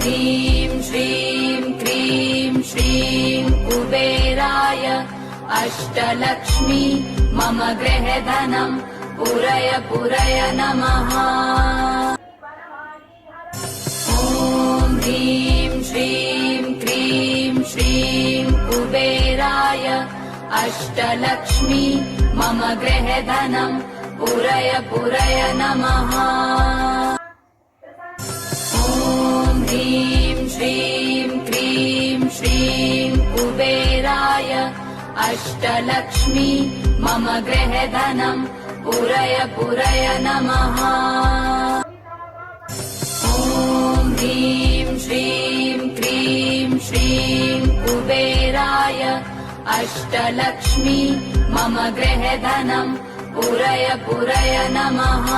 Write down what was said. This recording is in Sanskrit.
ह्रीं श्रीं क्रीं श्रीं कुबेराय अष्टलक्ष्मी मम गृहधनं पुरय पुरय नमः। ॐ ह्रीं श्रीं क्रीं श्रीं कुबेराय अष्टलक्ष्मी मम गृहधनं पुरय पुरय नमः। ॐ ह्रीं श्रीं क्रीं श्रीं कुबेराय अष्टलक्ष्मी मम गृहधनं पुरय पुरय नमः। ॐ ह्रीं श्रीं क्रीं श्रीं कुबेराय अष्टलक्ष्मी मम गृहधनं पुरय पुरय नमः।